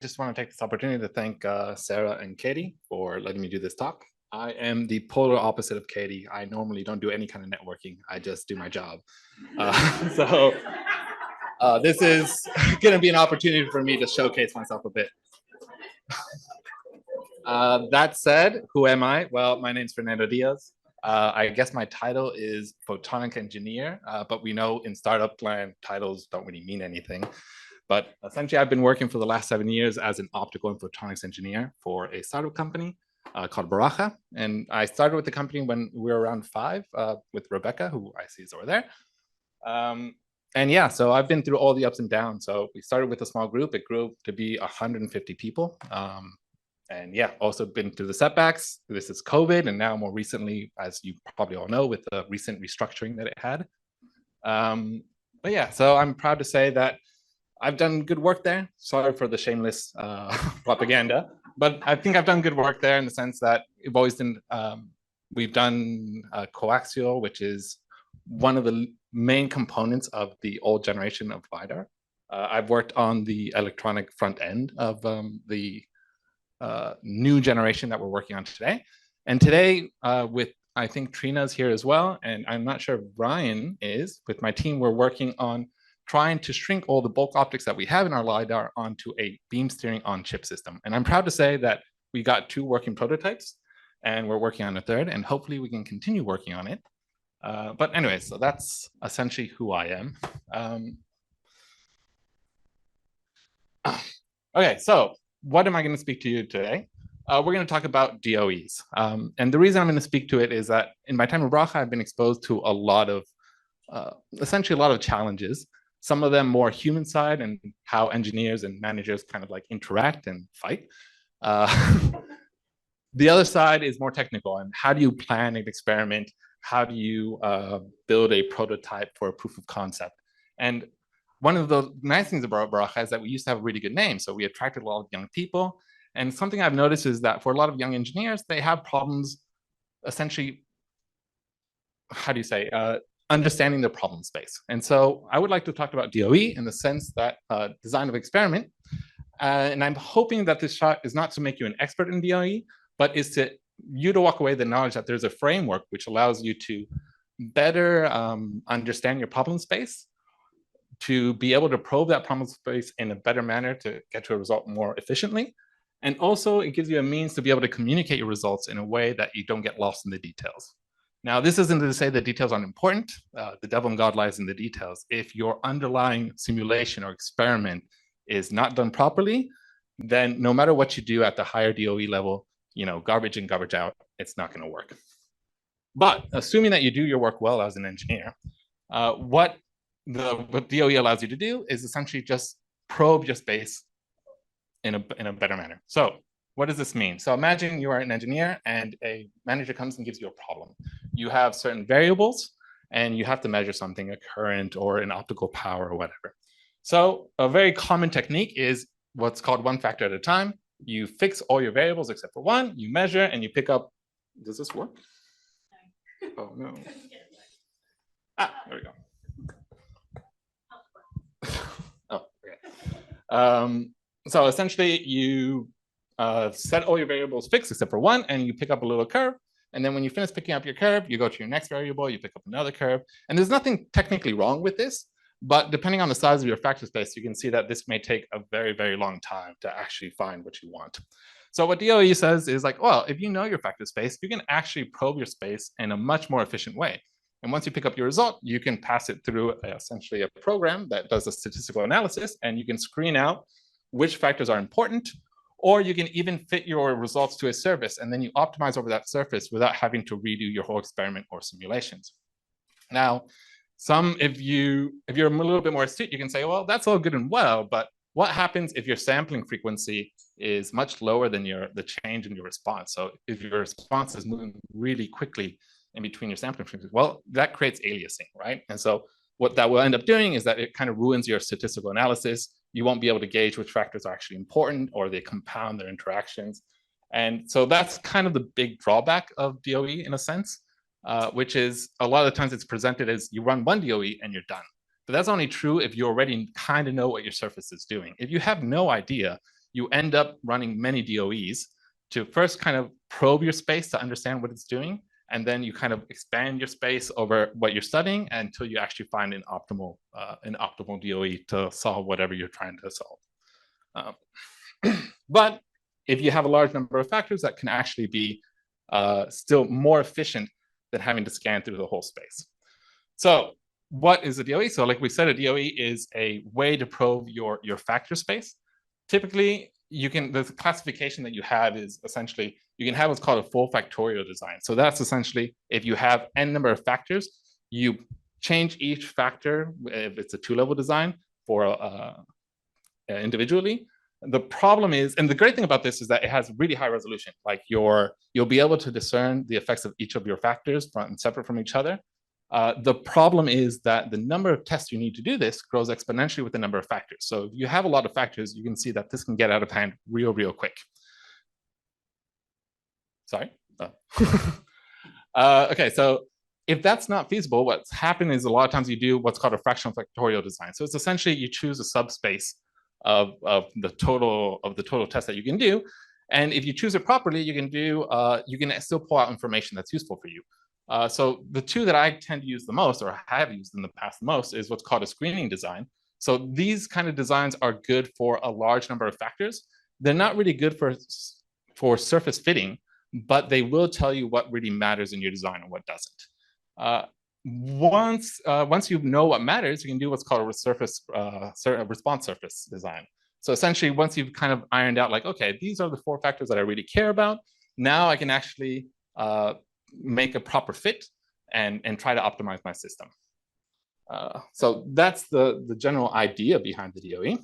just want to take this opportunity to thank Sarah and Katie for letting me do this talk. I am the polar opposite of Katie. I normally don't do any kind of networking. I just do my job. So this is going to be an opportunity for me to showcase myself a bit. That said, who am I? Well, my name's Fernando Diaz. I guess my title is photonic engineer, but we know in startup land, titles don't really mean anything. But essentially, I've been working for the last 7 years as an optical and photonics engineer for a startup company called Baraja. And I started with the company when we were around 5 with Rebecca, who I see is over there. And yeah, so I've been through all the ups and downs. So we started with a small group. It grew to be 150 people. And yeah, also been through the setbacks. This is COVID. And now more recently, as you probably all know, with the recent restructuring that it had. But yeah, so I'm proud to say that I've done good work there. Sorry for the shameless propaganda, but I think I've done good work there in the sense that we've always been, we've done coaxial, which is one of the main components of the old generation of LiDAR. I've worked on the electronic front end of the new generation that we're working on today. And today, with I think Trina's here as well, and I'm not sure if Ryan is, with my team, we're working on trying to shrink all the bulk optics that we have in our LiDAR onto a beam steering on chip system. And I'm proud to say that we got 2 working prototypes and we're working on a 3rd, and hopefully we can continue working on it. But anyway, so that's essentially who I am. Okay, so what am I going to speak to you today? We're going to talk about DOEs. And the reason I'm going to speak to it is that in my time at Bracha, I've been exposed to a lot of, essentially a lot of challenges. Some of them more human side and how engineers and managers kind of like interact and fight. The other side is more technical, and how do you plan an experiment? How do you build a prototype for a proof of concept? And one of the nice things about Baraja is that we used to have a really good name. So we attracted a lot of young people. And something I've noticed is that for a lot of young engineers, they have problems essentially, how do you say, understanding the problem space. And so I would like to talk about DOE in the sense that design of experiment. And I'm hoping that this shot is not to make you an expert in DOE, but is to you to walk away with the knowledge that there's a framework which allows you to better understand your problem space, to be able to probe that problem space in a better manner to get to a result more efficiently. And also it gives you a means to be able to communicate your results in a way that you don't get lost in the details. Now, this isn't to say that details aren't important. The devil and God lies in the details. If your underlying simulation or experiment is not done properly, then no matter what you do at the higher DOE level, you know, garbage in, garbage out, it's not going to work. But assuming that you do your work well as an engineer, what DOE allows you to do is essentially just probe your space in a better manner. So what does this mean? So imagine you are an engineer and a manager comes and gives you a problem. You have certain variables and you have to measure something, a current or an optical power or whatever. So a very common technique is what's called one factor at a time. You fix all your variables except for one, you measure and you pick up, does this work? Oh no. Ah, there we go. Oh, okay. So essentially you set all your variables fixed except for one, and you pick up a little curve. And then when you finish picking up your curve, you go to your next variable, you pick up another curve. And there's nothing technically wrong with this, but depending on the size of your factor space, you can see that this may take a very, very long time to actually find what you want. So what DOE says is like, well, if you know your factor space, you can actually probe your space in a much more efficient way. And once you pick up your result, you can pass it through essentially a program that does a statistical analysis, and you can screen out which factors are important, or you can even fit your results to a surface, and then you optimize over that surface without having to redo your whole experiment or simulations. Now, if you're a little bit more astute, you can say, well, that's all good and well, but what happens if your sampling frequency is much lower than the change in your response? So if your response is moving really quickly in between your sampling frequencies, well, that creates aliasing, right? And so what that will end up doing is that it kind of ruins your statistical analysis. You won't be able to gauge which factors are actually important, or they compound their interactions. And so that's kind of the big drawback of DOE in a sense, which is a lot of the times it's presented as you run one DOE and you're done. But that's only true if you already kind of know what your surface is doing. If you have no idea, you end up running many DOEs to first kind of probe your space to understand what it's doing, and then you kind of expand your space over what you're studying until you actually find an optimal DOE to solve whatever you're trying to solve. But if you have a large number of factors, that can actually be still more efficient than having to scan through the whole space. So what is a DOE? So like we said, a DOE is a way to probe your factor space. Typically, the classification that you have is essentially, you can have what's called a full factorial design. So that's essentially, if you have n number of factors, you change each factor, if it's a 2-level design, for individually. The problem is, and the great thing about this is that it has really high resolution. Like you'll be able to discern the effects of each of your factors separate from each other. The problem is that the number of tests you need to do this grows exponentially with the number of factors. So if you have a lot of factors, you can see that this can get out of hand real quick. Sorry. Oh. Okay, so if that's not feasible, what's happening is a lot of times you do what's called a fractional factorial design. So it's essentially you choose a subspace of the total test that you can do, and if you choose it properly, you can still pull out information that's useful for you. So the two that I tend to use the most, or have used in the past the most, is what's called a screening design. So these kind of designs are good for a large number of factors. They're not really good for surface fitting, but they will tell you what really matters in your design and what doesn't. Once you know what matters, you can do what's called a response surface design. So essentially, once you've kind of ironed out, like, okay, these are the 4 factors that I really care about, now I can actually make a proper fit and try to optimize my system. So that's the general idea behind the DOE.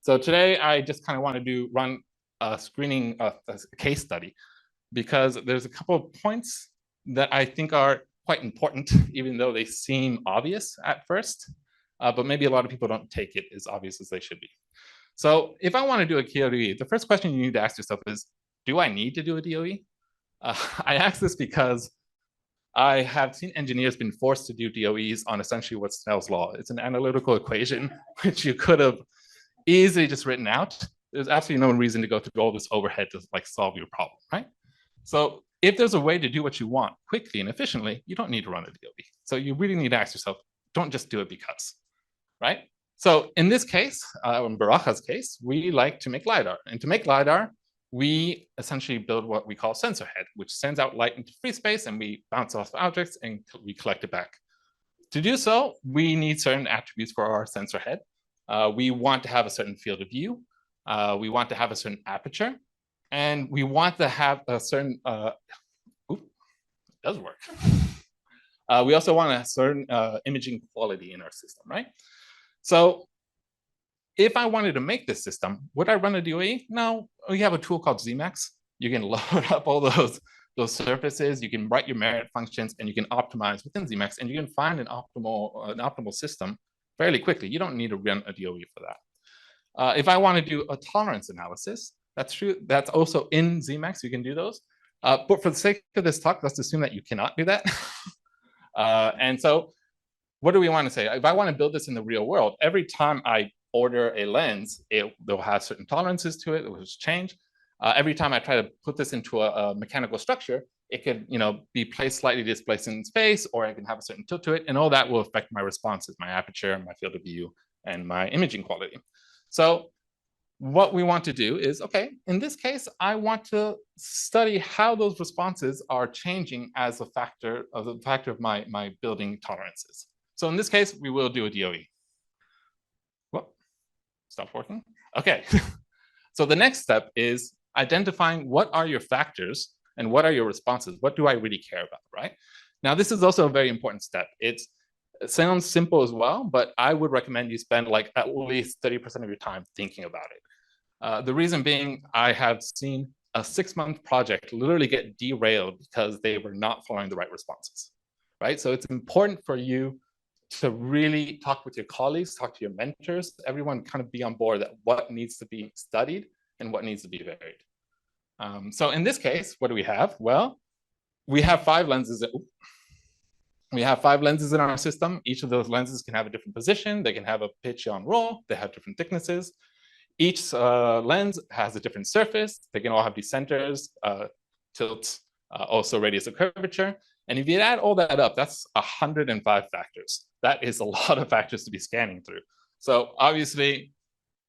So today I just kind of want to run a screening a case study, because there's a couple of points that I think are quite important, even though they seem obvious at first, but maybe a lot of people don't take it as obvious as they should be. So if I want to do a DOE, the first question you need to ask yourself is, do I need to do a DOE? I ask this because I have seen engineers been forced to do DOEs on essentially what's Snell's law. It's an analytical equation, which you could have easily just written out. There's absolutely no reason to go through all this overhead to like solve your problem, right? So if there's a way to do what you want quickly and efficiently, you don't need to run a DOE. So you really need to ask yourself, don't just do it because, right? So in this case, in Baracha's case, we like to make LiDAR. And to make LiDAR, we essentially build what we call sensor head, which sends out light into free space, and we bounce off objects and we collect it back. To do so, we need certain attributes for our sensor head. We want to have a certain field of view. We want to have a certain aperture, and we want to have a certain, it does work. We also want a certain imaging quality in our system, right? So if I wanted to make this system, would I run a DOE? No, we have a tool called Zemax. You can load up all those surfaces, you can write your merit functions, and you can optimize within Zemax, and you can find an optimal system fairly quickly. You don't need to run a DOE for that. If I want to do a tolerance analysis, that's true. That's also in Zemax. You can do those. But for the sake of this talk, let's assume that you cannot do that. And so what do we want to say? If I want to build this in the real world, every time I order a lens, they'll have certain tolerances to it, which change. Every time I try to put this into a mechanical structure, it could, be placed slightly displaced in space, or I can have a certain tilt to it, and all that will affect my responses, my aperture, my field of view, and my imaging quality. So what we want to do is, okay, in this case, I want to study how those responses are changing as a factor of my building tolerances. So in this case, we will do a DOE. Well, stop working. Okay. So the next step is identifying what are your factors and what are your responses. What do I really care about, right? Now, this is also a very important step. It sounds simple as well, but I would recommend you spend like at least 30% of your time thinking about it. The reason being, I have seen a 6-month project literally get derailed because they were not following the right responses, right? So it's important for you to really talk with your colleagues, talk to your mentors, everyone kind of be on board that what needs to be studied and what needs to be varied. So in this case, what do we have? Well, we have 5 lenses. We have 5 lenses in our system. Each of those lenses can have a different position. They can have a pitch on roll. They have different thicknesses. Each lens has a different surface. They can all have decenters, tilt, also radius of curvature. And if you add all that up, that's 105 factors. That is a lot of factors to be scanning through. So obviously,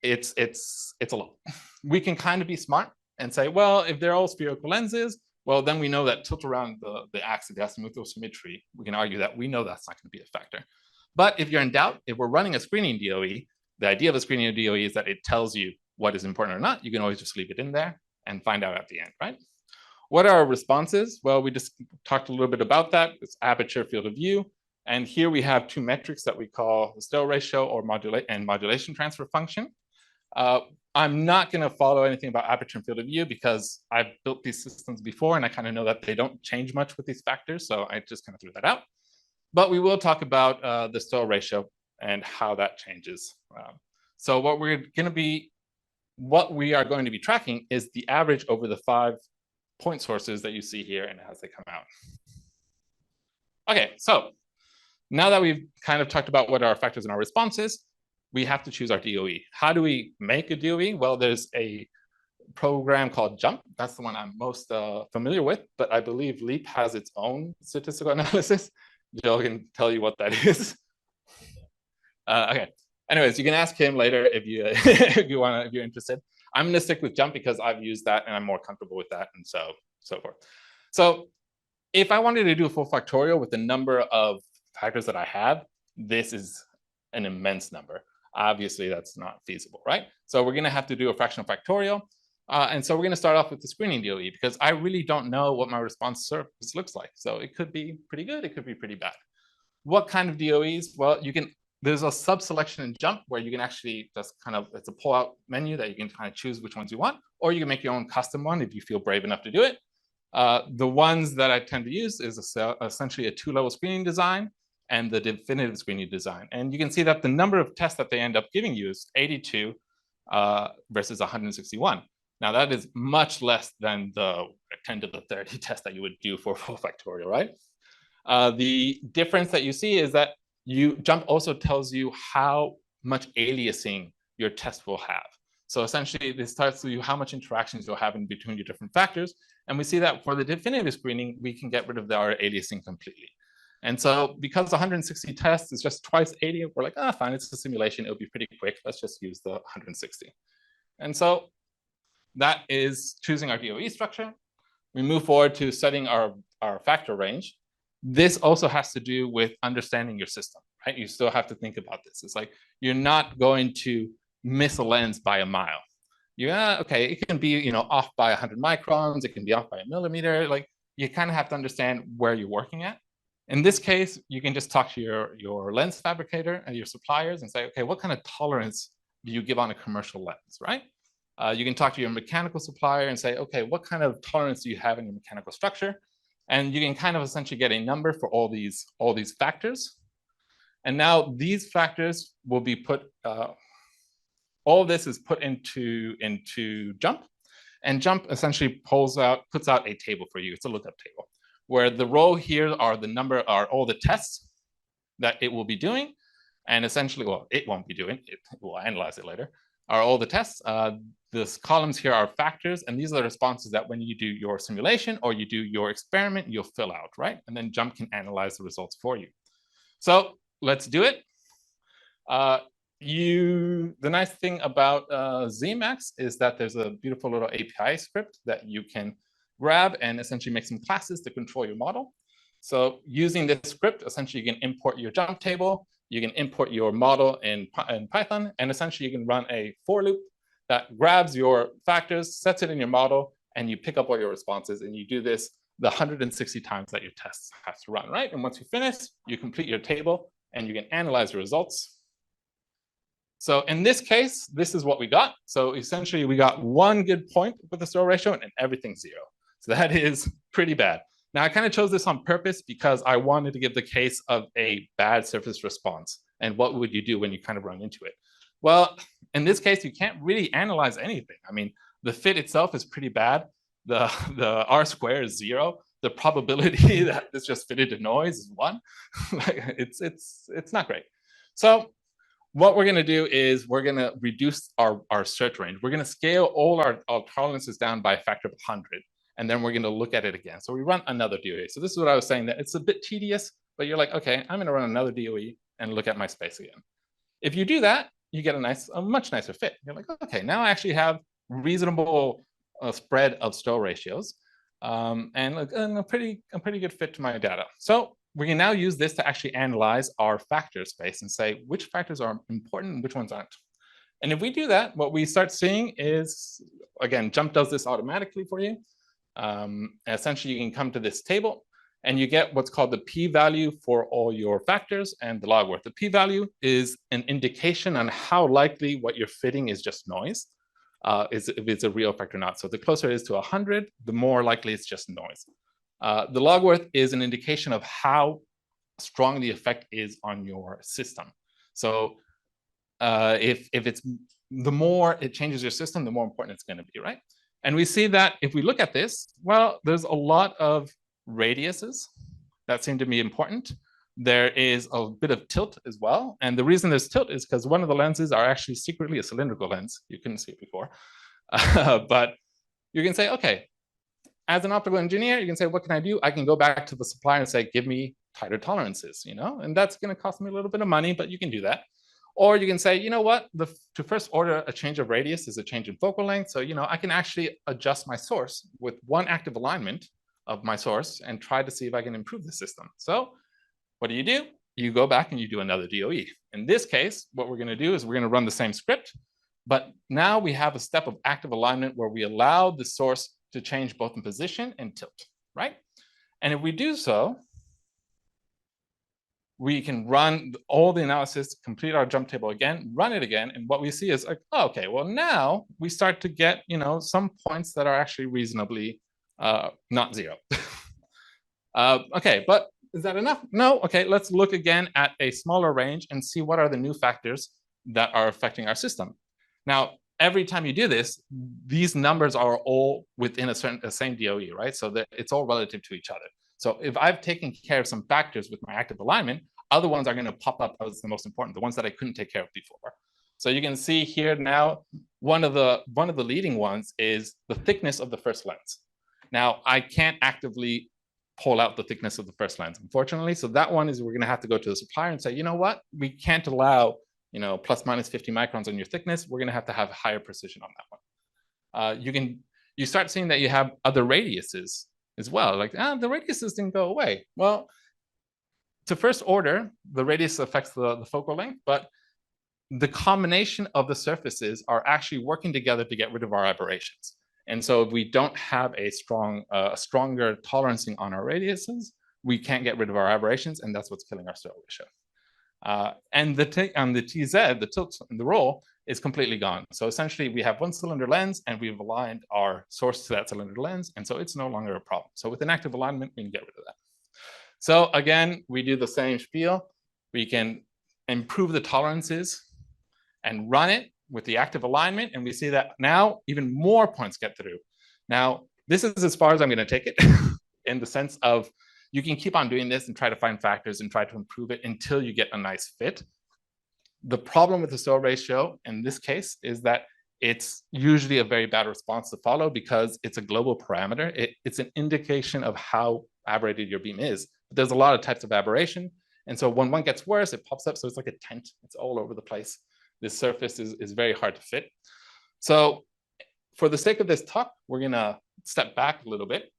it's a lot. We can kind of be smart and say, well, if they're all spherical lenses, well, then we know that tilt around the axis, the azimuthal symmetry, we can argue that we know that's not going to be a factor. But if you're in doubt, if we're running a screening DOE, the idea of a screening DOE is that it tells you what is important or not. You can always just leave it in there and find out at the end, right? What are our responses? Well, we just talked a little bit about that. It's aperture, field of view. And here we have two metrics that we call the Still ratio or modulation transfer function. I'm not going to follow anything about aperture and field of view because I've built these systems before and I kind of know that they don't change much with these factors. So I just kind of threw that out. But we will talk about the Still ratio and how that changes. So what we are going to be tracking is the average over the 5 point sources that you see here and as they come out. Okay, so now that we've kind of talked about what are our factors and our responses, we have to choose our DOE. How do we make a DOE? Well, there's a program called JUMP. That's the one I'm most familiar with, but I believe LEAP has its own statistical analysis. Jill can tell you what that is. Okay. Anyways, you can ask him later if you if you're interested. I'm going to stick with JUMP because I've used that and I'm more comfortable with that, and so forth. So if I wanted to do a full factorial with the number of factors that I have, this is an immense number. Obviously, that's not feasible, right? So we're going to have to do a fractional factorial. And so we're going to start off with the screening DOE because I really don't know what my response surface looks like. So it could be pretty good. It could be pretty bad. What kind of DOEs? Well, there's a sub-selection in JUMP where you can actually just kind of, it's a pull-out menu that you can kind of choose which ones you want, or you can make your own custom one if you feel brave enough to do it. The ones that I tend to use is essentially a 2-level screening design and the definitive screening design. And you can see that the number of tests that they end up giving you is 82 versus 161. Now that is much less than the 10 to the 30 test that you would do for full factorial, right? The difference that you see is that JUMP also tells you how much aliasing your test will have. So essentially, this tells you how much interactions you'll have in between your different factors. And we see that for the definitive screening, we can get rid of our aliasing completely. And so because 160 tests is just twice 80, we're like, fine, it's a simulation. It'll be pretty quick. Let's just use the 160. And so that is choosing our DOE structure. We move forward to setting our factor range. This also has to do with understanding your system, right? You still have to think about this. It's like, you're not going to miss a lens by a mile. Okay, it can be, off by 100 microns. It can be off by a millimeter. Like, you kind of have to understand where you're working at. In this case, you can just talk to your lens fabricator and your suppliers and say, okay, what kind of tolerance do you give on a commercial lens, right? You can talk to your mechanical supplier and say, okay, what kind of tolerance do you have in your mechanical structure? And you can kind of essentially get a number for all these factors. And now these factors will be put, all of this is put into JUMP. And JUMP essentially puts out a table for you. It's a lookup table, where the row here are all the tests that it will be doing. And essentially, well, it won't be doing, it will analyze it later, are all the tests. These columns here are factors, and these are the responses that when you do your simulation or you do your experiment, you'll fill out, right? And then JUMP can analyze the results for you. So let's do it. The nice thing about ZMax is that there's a beautiful little API script that you can grab and essentially make some classes to control your model. So using this script, essentially you can import your JUMP table, you can import your model in Python, and essentially you can run a for loop that grabs your factors, sets it in your model, and you pick up all your responses, and you do this the 160 times that your tests have to run, right? And once you finish, you complete your table, and you can analyze your results. So in this case, this is what we got. So essentially, we got one good point with the Still ratio, and everything's 0. So that is pretty bad. Now, I kind of chose this on purpose because I wanted to give the case of a bad surface response. And what would you do when you kind of run into it? Well, in this case, you can't really analyze anything. I mean, the fit itself is pretty bad. The R square is 0. The probability that this just fitted to noise is 1. It's not great. So what we're going to do is we're going to reduce our search range. We're going to scale all our tolerances down by a factor of 100. And then we're going to look at it again. So we run another DOE. So this is what I was saying, that it's a bit tedious, but you're like, okay, I'm going to run another DOE and look at my space again. If you do that, you get a much nicer fit. You're like, okay, now I actually have reasonable spread of stow ratios and a pretty good fit to my data. So we can now use this to actually analyze our factor space and say which factors are important and which ones aren't. And if we do that, what we start seeing is, again, JMP does this automatically for you. Essentially, you can come to this table and you get what's called the p-value for all your factors and the log worth. The p-value is an indication on how likely what you're fitting is just noise, if it's a real factor or not. So the closer it is to 100, the more likely it's just noise. The log worth is an indication of how strong the effect is on your system. So if it's, the more it changes your system, the more important it's going to be, right? And we see that if we look at this, well, there's a lot of radiuses that seem to be important. There is a bit of tilt as well. And the reason there's tilt is because one of the lenses are actually secretly a cylindrical lens. You couldn't see it before. But you can say, okay, as an optical engineer, you can say, what can I do? I can go back to the supplier and say, give me tighter tolerances, you know, and that's going to cost me a little bit of money, but you can do that. Or you can say, you know what, to first order a change of radius is a change in focal length. So, you know, I can actually adjust my source with one active alignment of my source and try to see if I can improve the system. So what do? You go back and you do another DOE. In this case, what we're going to do is we're going to run the same script, but now we have a step of active alignment where we allow the source to change both in position and tilt, right? And if we do so, we can run all the analysis, complete our JMP table again, run it again, and what we see is like, oh, okay, well now we start to get, you know, some points that are actually reasonably not zero. Okay, but is that enough? No. Okay, let's look again at a smaller range and see what are the new factors that are affecting our system. Now, every time you do this, these numbers are all within a same DOE, right? So that it's all relative to each other. So if I've taken care of some factors with my active alignment, other ones are going to pop up as the most important, the ones that I couldn't take care of before. So you can see here now, one of the leading ones is the thickness of the first lens. Now, I can't actively pull out the thickness of the first lens, unfortunately. So that one is we're going to have to go to the supplier and say, you know what, we can't allow, you know, plus minus 50 microns on your thickness. We're going to have higher precision on that one. You start seeing that you have other radiuses as well. Like, the radiuses didn't go away. Well, to first order, the radius affects the focal length, but the combination of the surfaces are actually working together to get rid of our aberrations. And so if we don't have a stronger tolerancing on our radiuses, we can't get rid of our aberrations, and that's what's killing our stow ratio. And the TZ, the tilt and the roll, is completely gone. So essentially, we have one cylinder lens, and we've aligned our source to that cylinder lens, and so it's no longer a problem. So with an active alignment, we can get rid of that. So again, we do the same spiel. We can improve the tolerances and run it with the active alignment, and we see that now even more points get through. Now, this is as far as I'm going to take it in the sense of you can keep on doing this and try to find factors and try to improve it until you get a nice fit. The problem with the stow ratio in this case is that it's usually a very bad response to follow because it's a global parameter. It's an indication of how aberrated your beam is. But there's a lot of types of aberration. And so when one gets worse, it pops up. So it's like a tent. It's all over the place. This surface is very hard to fit. So for the sake of this talk, we're going to step back a little bit.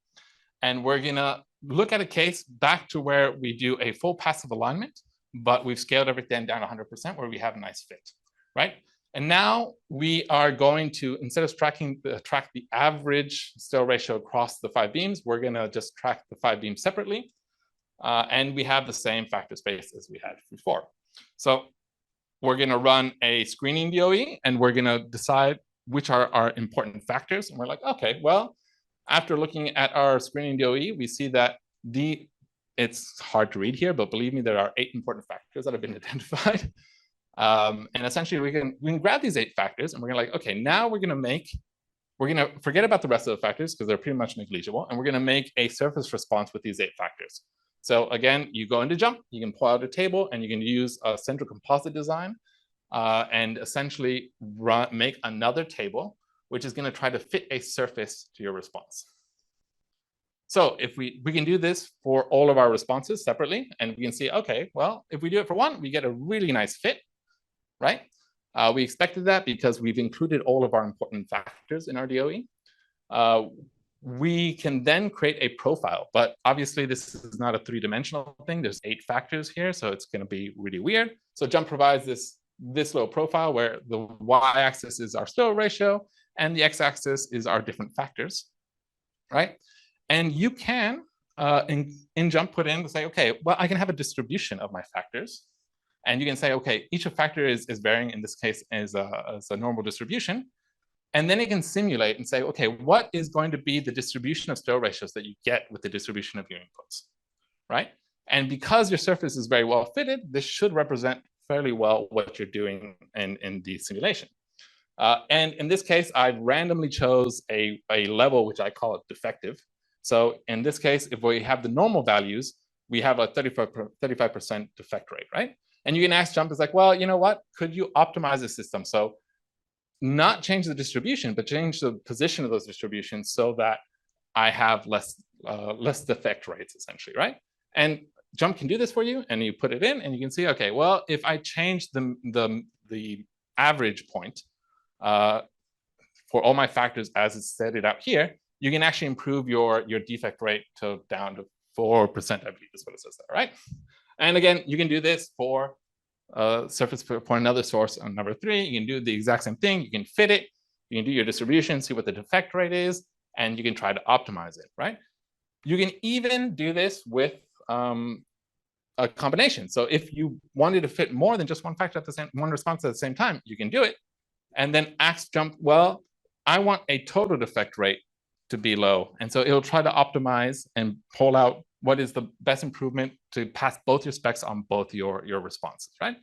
And we're going to look at a case back to where we do a full passive alignment, but we've scaled everything down 100% where we have a nice fit, right? And now we are going to, instead of track the average stow ratio across the 5 beams, we're going to just track the 5 beams separately. And we have the same factor space as we had before. So we're going to run a screening DOE, and we're going to decide which are our important factors. And we're like, okay, well, after looking at our screening DOE, we see that it's hard to read here, but believe me, there are 8 important factors that have been identified. And essentially, we can grab these 8 factors, and we're going to like, okay, now we're going to forget about the rest of the factors because they're pretty much negligible, and we're going to make a surface response with these 8 factors. So again, you go into JMP, you can pull out a table, and you can use a central composite design. and essentially make another table, which is going to try to fit a surface to your response. So if we can do this for all of our responses separately, and we can see, okay, well, if we do it for one, we get a really nice fit, right? We expected that because we've included all of our important factors in our DOE. We can then create a profile, but obviously this is not a three-dimensional thing. There's 8 factors here, so it's going to be really weird. So JMP provides this little profile where the y-axis is our slope ratio and the x-axis is our different factors, right? And you can, in JMP, put in to say, okay, well, I can have a distribution of my factors. And you can say, okay, each factor is varying, in this case, as a normal distribution. And then it can simulate and say, okay, what is going to be the distribution of stir ratios that you get with the distribution of your inputs, right? And because your surface is very well fitted, this should represent fairly well what you're doing in the simulation. And in this case, I randomly chose a level, which I call it defective. So in this case, if we have the normal values, we have a 35% defect rate, right? And you can ask JMP, is like, well, you know what? Could you optimize the system? So not change the distribution, but change the position of those distributions so that I have less defect rates, essentially, right? And JMP can do this for you, and you put it in, and you can see, okay, well, if I change the average point for all my factors as it's set it out here, you can actually improve your defect rate to down to 4%, I believe is what it says there, right? And again, you can do this for surface for another source on number 3. You can do the exact same thing. You can fit it. You can do your distribution, see what the defect rate is, and you can try to optimize it, right? You can even do this with a combination. So if you wanted to fit more than just one factor at the same, one response at the same time, you can do it. And then ask JMP, well, I want a total defect rate to be low. And so it'll try to optimize and pull out what is the best improvement to pass both your specs on both your responses, right?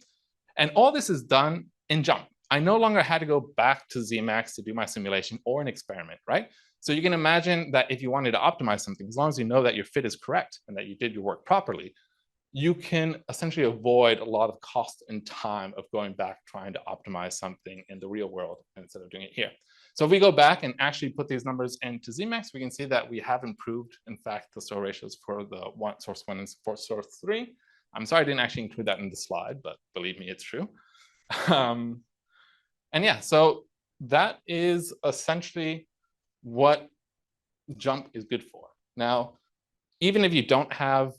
And all this is done in JMP. I no longer had to go back to Zemax to do my simulation or an experiment, right? So you can imagine that if you wanted to optimize something, as long as you know that your fit is correct and that you did your work properly, you can essentially avoid a lot of cost and time of going back trying to optimize something in the real world instead of doing it here. So if we go back and actually put these numbers into Zemax, we can see that we have improved, in fact, the store ratios for the source 1 and for source 3. I'm sorry I didn't actually include that in the slide, but believe me, it's true. And yeah, so that is essentially what JMP is good for. Now, even if you don't have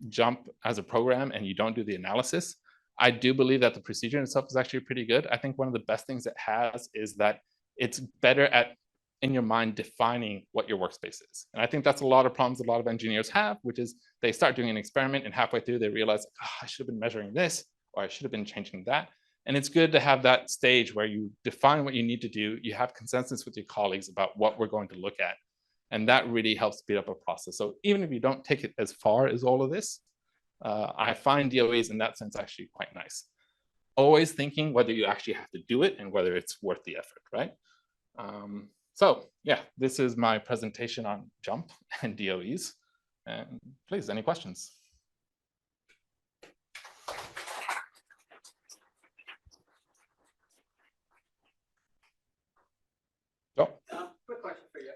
JMP as a program and you don't do the analysis, I do believe that the procedure itself is actually pretty good. I think one of the best things it has is that it's better at, in your mind, defining what your workspace is. And I think that's a lot of problems a lot of engineers have, which is they start doing an experiment and halfway through they realize, oh, I should have been measuring this, or I should have been changing that. And it's good to have that stage where you define what you need to do, you have consensus with your colleagues about what we're going to look at. And that really helps speed up a process. So even if you don't take it as far as all of this, I find DOAs in that sense actually quite nice. Always thinking whether you actually have to do it and whether it's worth the effort, right? So yeah, this is my presentation on JMP and DOEs. And please, any questions? Quick question for you.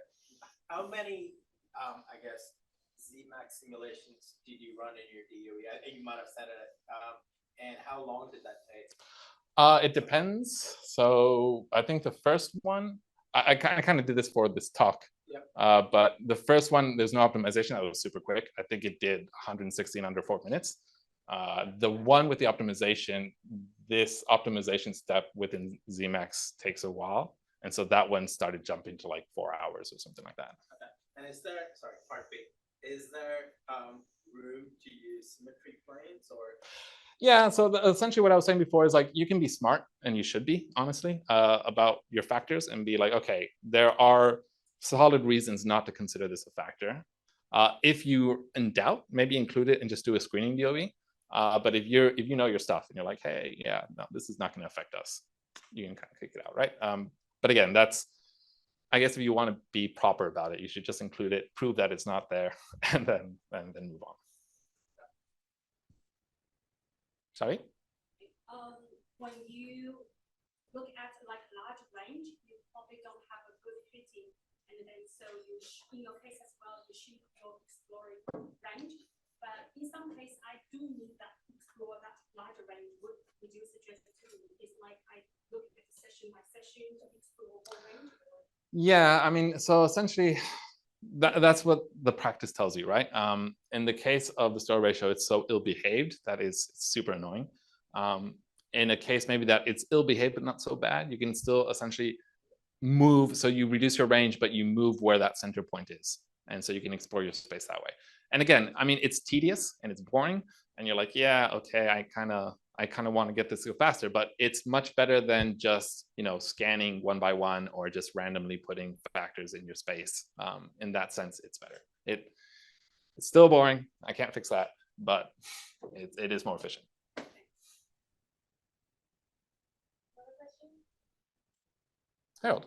How many, I guess, Zemax simulations did you run in your DOE? I think you might have said it. And how long did that take? It depends. So I think the first one, I kind of did this for this talk. Yep. But the first one, there's no optimization. That was super quick. I think it did 160 in under 4 minutes. The one with the optimization, this optimization step within Zemax takes a while. And so that one started jumping to like 4 hours or something like that. Okay. And is there, sorry, part B, is there room to use symmetry planes or? Yeah, so essentially what I was saying before is like, you can be smart, and you should be, honestly, about your factors and be like, okay, there are solid reasons not to consider this a factor. If you're in doubt, maybe include it and just do a screening DOE. But if you know your stuff and you're like, hey, yeah, no, this is not going to affect us, you can kind of kick it out, right? But again, that's, I guess if you want to be proper about it, you should just include it, prove that it's not there, and then move on. Sorry? when you look at like a large range, you probably don't have a good fitting, and then so you, in your case as well, you shrink your exploring range. But in some case, I do need that explore that larger range. What would you suggest to me? It's like I look at session by session to explore whole range. Yeah, I mean, so essentially, that's what the practice tells you, right? In the case of the store ratio, it's so ill-behaved that is super annoying. In a case maybe that it's ill-behaved but not so bad, you can still essentially move. So you reduce your range, but you move where that center point is, and so you can explore your space that way. And again, I mean, it's tedious and it's boring, and you're like, yeah, okay, I kind of want to get this to go faster, but it's much better than just, you know, scanning one by one or just randomly putting factors in your space. In that sense, it's better. It's still boring. I can't fix that, but it is more efficient. Harold.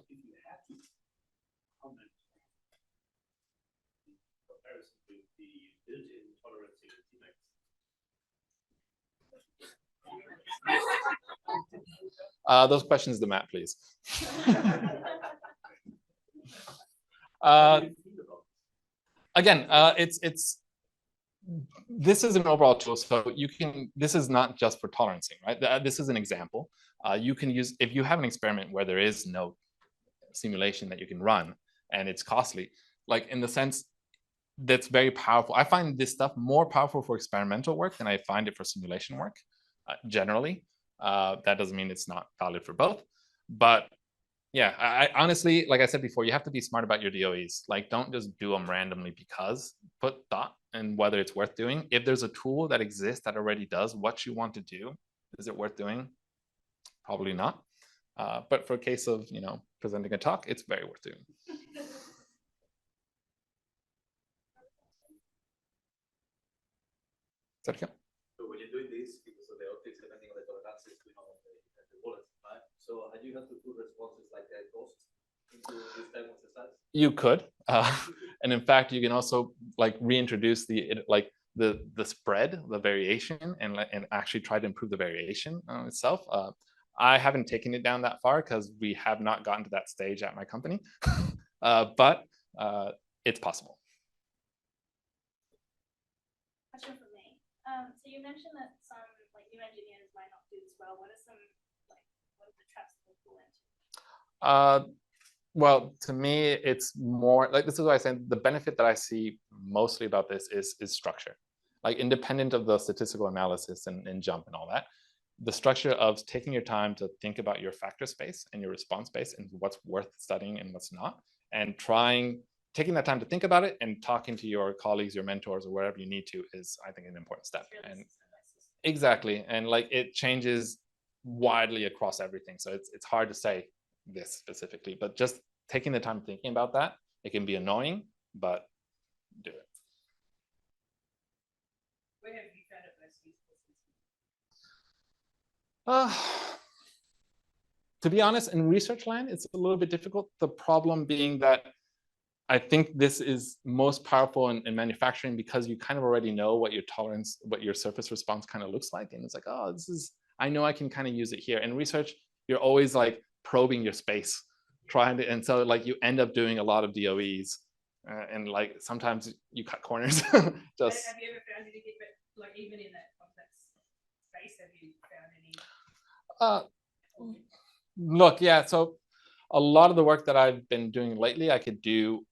Those questions to Matt, please. Again, this is an overall tool, so you can. This is not just for tolerancing, right? This is an example. You can use, if you have an experiment where there is no simulation that you can run and it's costly, like in the sense that's very powerful. I find this stuff more powerful for experimental work than I find it for simulation work, generally. That doesn't mean it's not valid for both, but yeah, I honestly, like I said before, you have to be smart about your DOEs. Like, don't just do them randomly because. Put thought in whether it's worth doing. If there's a tool that exists that already does what you want to do, is it worth doing? Probably not. But for a case of, you know, presenting a talk, it's very worth doing. Sergio? So when you're doing this, because of the optics, depending on the tolerances, we know the bullets, right? So do you have to put responses like that ghost into this type of exercise? You could, and in fact, you can also like reintroduce the spread, the variation, and actually try to improve the variation itself. I haven't taken it down that far because we have not gotten to that stage at my company, but it's possible. Question for me. So you mentioned that some like new engineers might not do this well. What are some what are the traps they fall into? Well, to me, it's more like, this is why I say the benefit that I see mostly about this is structure. Like, independent of the statistical analysis and jump and all that, the structure of taking your time to think about your factor space and your response space and what's worth studying and what's not, and taking that time to think about it and talking to your colleagues, your mentors, or wherever you need to is, I think, an important step. And exactly, and like, it changes widely across everything, so it's hard to say this specifically, but just taking the time thinking about that, it can be annoying, but do it. Where have you found it most useful? To be honest, in research land, it's a little bit difficult. The problem being that I think this is most powerful in manufacturing because you kind of already know what your tolerance, what your surface response kind of looks like. And it's like, oh, I know I can kind of use it here. In research, you're always like probing your space, and so like you end up doing a lot of DOEs, and like sometimes you cut corners. Just. Have you ever found anything, like even in that complex space, have you found any? Look, yeah. So a lot of the work that I've been doing lately, I could do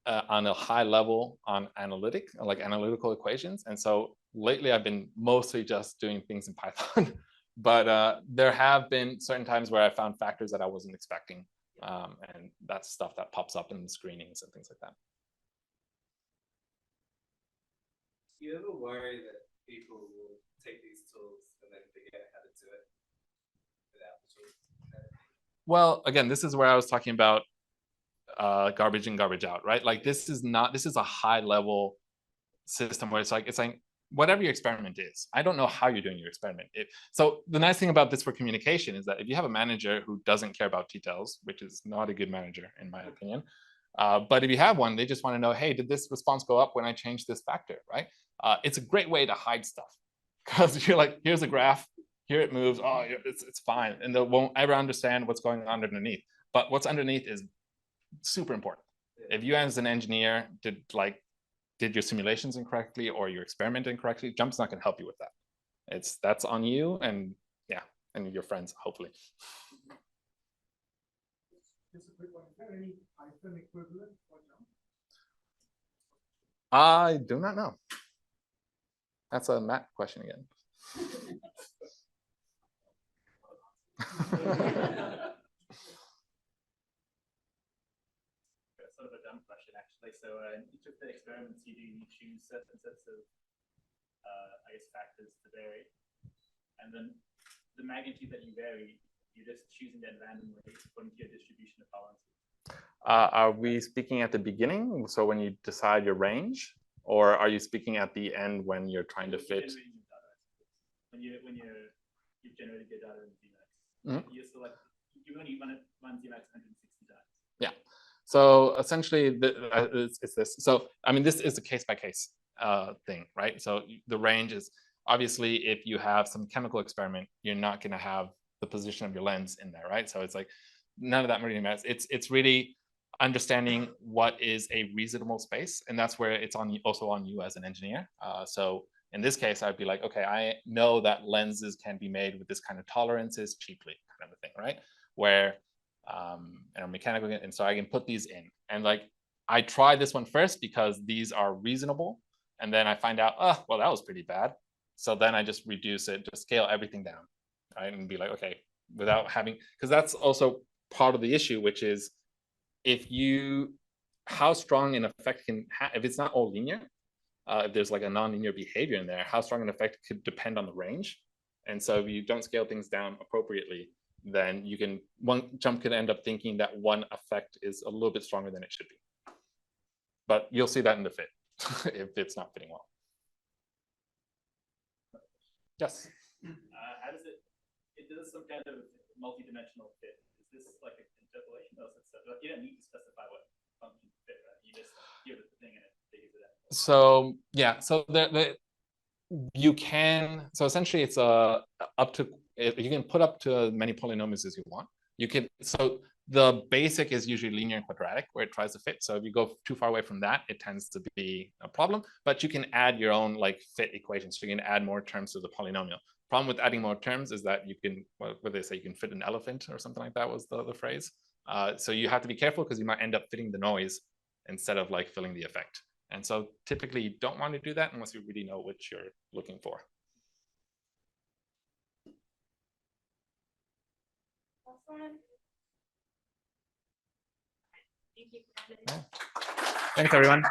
on a high level on analytical equations. And so lately I've been mostly just doing things in Python, but there have been certain times where I found factors that I wasn't expecting. And that's stuff that pops up in the screenings and things like that. Do you ever worry that people will take these tools and then forget how to do it without the tools? Well, again, this is where I was talking about garbage in, garbage out, right? Like, this is a high level system where it's like whatever your experiment is, I don't know how you're doing your experiment. So the nice thing about this for communication is that if you have a manager who doesn't care about details, which is not a good manager in my opinion, but if you have one, they just want to know, hey, did this response go up when I changed this factor, right? It's a great way to hide stuff because you're like, here's a graph, here it moves. Oh, it's fine, and they won't ever understand what's going on underneath. But what's underneath is super important. If you as an engineer did your simulations incorrectly or your experiment incorrectly, JMP's not going to help you with that. That's on you and your friends, hopefully. Just a quick one. Is there any Python equivalent for JMP? I do not know. That's a Matt question again. Sort of a dumb question, actually. So in each of the experiments you do, you choose certain sets of, I guess, factors to vary. And then the magnitude that you vary, you're just choosing that randomly according to your distribution of tolerances. Are we speaking at the beginning, so when you decide your range, or are you speaking at the end when you're trying to fit? When you've generated your data in Zemax, you select, you only run Zemax 160 times. Yeah. So essentially, it's this. So I mean, this is a case-by-case thing, right? So the range is obviously, if you have some chemical experiment, you're not going to have the position of your lens in there, right? So it's like none of that really matters. It's really understanding what is a reasonable space, and that's where it's also on you as an engineer. So in this case, I'd be like, okay, I know that lenses can be made with this kind of tolerances cheaply, kind of a thing, right? Where and mechanical, and so I can put these in, and like I try this one first because these are reasonable, and then I find out, oh, well, that was pretty bad. So then I just reduce it, just scale everything down, right? And be like, okay, without having, because that's also part of the issue, which is how strong an effect can have, if it's not all linear, if there's like a non-linear behavior in there, how strong an effect could depend on the range. And so if you don't scale things down appropriately, then one JMP could end up thinking that one effect is a little bit stronger than it should be. But you'll see that in the fit if it's not fitting well. Yes. How does it does some kind of multi-dimensional fit? Is this like an interpolation, or is it like you don't need to specify what function fit, right? You just give it the thing and it figures it out. So yeah, so you can, so essentially it's you can put up to as many polynomials as you want. So the basic is usually linear and quadratic where it tries to fit. So if you go too far away from that, it tends to be a problem, but you can add your own like fit equations. So you can add more terms to the polynomial. Problem with adding more terms is that you can, what they say, you can fit an elephant or something like that was the phrase. So you have to be careful because you might end up fitting the noise instead of like filling the effect. And so typically you don't want to do that unless you really know what you're looking for. Thank you. Thanks, everyone.